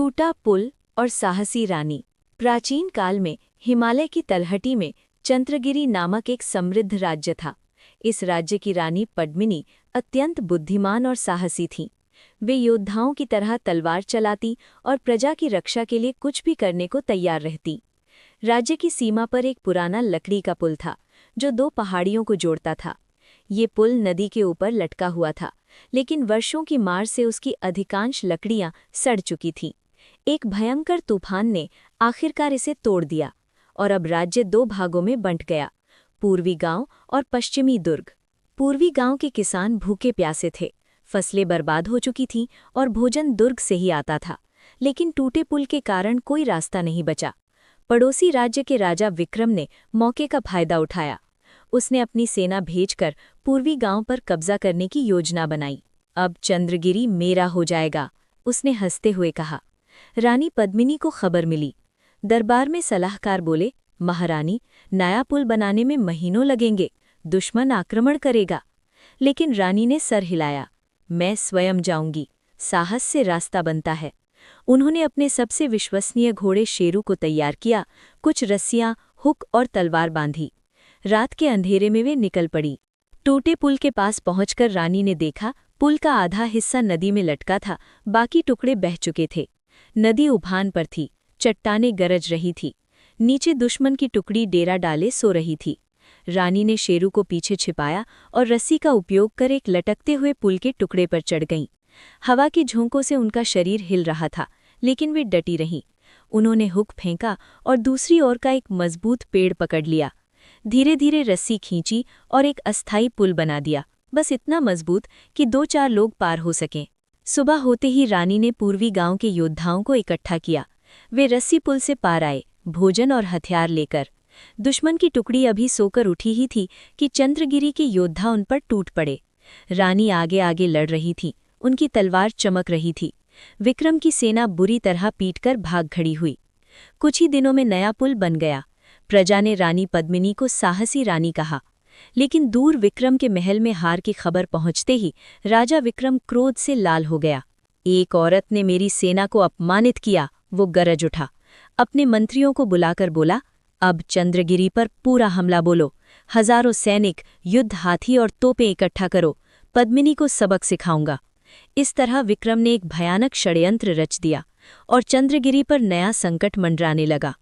टूटा पुल और साहसी रानी। प्राचीन काल में हिमालय की तलहटी में चंद्रगिरी नामक एक समृद्ध राज्य था। इस राज्य की रानी पद्मिनी अत्यंत बुद्धिमान और साहसी थीं। वे योद्धाओं की तरह तलवार चलाती और प्रजा की रक्षा के लिए कुछ भी करने को तैयार रहती। राज्य की सीमा पर एक पुराना लकड़ी का पुल था, जो दो पहाड़ियों को जोड़ता था। ये पुल नदी के ऊपर लटका हुआ था, लेकिन वर्षों की मार से उसकी अधिकांश लकड़ियां सड़ चुकी थीं। एक भयंकर तूफान ने आखिरकार इसे तोड़ दिया और अब राज्य दो भागों में बंट गया, पूर्वी गांव और पश्चिमी दुर्ग। पूर्वी गांव के किसान भूखे प्यासे थे, फसलें बर्बाद हो चुकी थीं और भोजन दुर्ग से ही आता था, लेकिन टूटे पुल के कारण कोई रास्ता नहीं बचा। पड़ोसी राज्य के राजा विक्रम ने मौके का फायदा उठाया। उसने अपनी सेना भेजकर पूर्वी गांव पर कब्जा करने की योजना बनाई। अब चंद्रगिरी मेरा हो जाएगा, उसने हंसते हुए कहा। रानी पद्मिनी को खबर मिली। दरबार में सलाहकार बोले, महारानी, नया पुल बनाने में महीनों लगेंगे, दुश्मन आक्रमण करेगा। लेकिन रानी ने सर हिलाया। मैं स्वयं जाऊंगी, साहस से रास्ता बनता है। उन्होंने अपने सबसे विश्वसनीय घोड़े शेरू को तैयार किया, कुछ रस्सियां, हुक और तलवार बांधी। रात के अंधेरे में वे निकल पड़ी। टूटे पुल के पास पहुंचकर रानी ने देखा, पुल का आधा हिस्सा नदी में लटका था, बाकी टुकड़े बह चुके थे। नदी उफान पर थी, चट्टानें गरज रही थी। नीचे दुश्मन की टुकड़ी डेरा डाले सो रही थी। रानी ने शेरू को पीछे छिपाया और रस्सी का उपयोग कर एक लटकते हुए पुल के टुकड़े पर चढ़ गईं। हवा की झोंकों से उनका शरीर हिल रहा था, लेकिन वे डटी रहीं। उन्होंने हुक फेंका और दूसरी ओर का एक मजबूत पेड़ पकड़ लिया। धीरे धीरे रस्सी खींची और एक अस्थायी पुल बना दिया, बस इतना मजबूत कि 2-4 लोग पार हो सकें। सुबह होते ही रानी ने पूर्वी गांव के योद्धाओं को इकट्ठा किया। वे रस्सी पुल से पार आए, भोजन और हथियार लेकर। दुश्मन की टुकड़ी अभी सोकर उठी ही थी कि चंद्रगिरी के योद्धा उन पर टूट पड़े। रानी आगे आगे लड़ रही थी, उनकी तलवार चमक रही थी। विक्रम की सेना बुरी तरह पीटकर भाग खड़ी हुई। कुछ ही दिनों में नया पुल बन गया। प्रजा ने रानी पद्मिनी को साहसी रानी कहा। लेकिन दूर विक्रम के महल में हार की खबर पहुंचते ही राजा विक्रम क्रोध से लाल हो गया। एक औरत ने मेरी सेना को अपमानित किया, वो गरज उठा। अपने मंत्रियों को बुलाकर बोला, अब चंद्रगिरी पर पूरा हमला बोलो, हजारों सैनिक, युद्ध हाथी और तोपें इकट्ठा करो, पद्मिनी को सबक सिखाऊंगा। इस तरह विक्रम ने एक भयानक षड्यंत्र रच दिया और चंद्रगिरी पर नया संकट मंडराने लगा।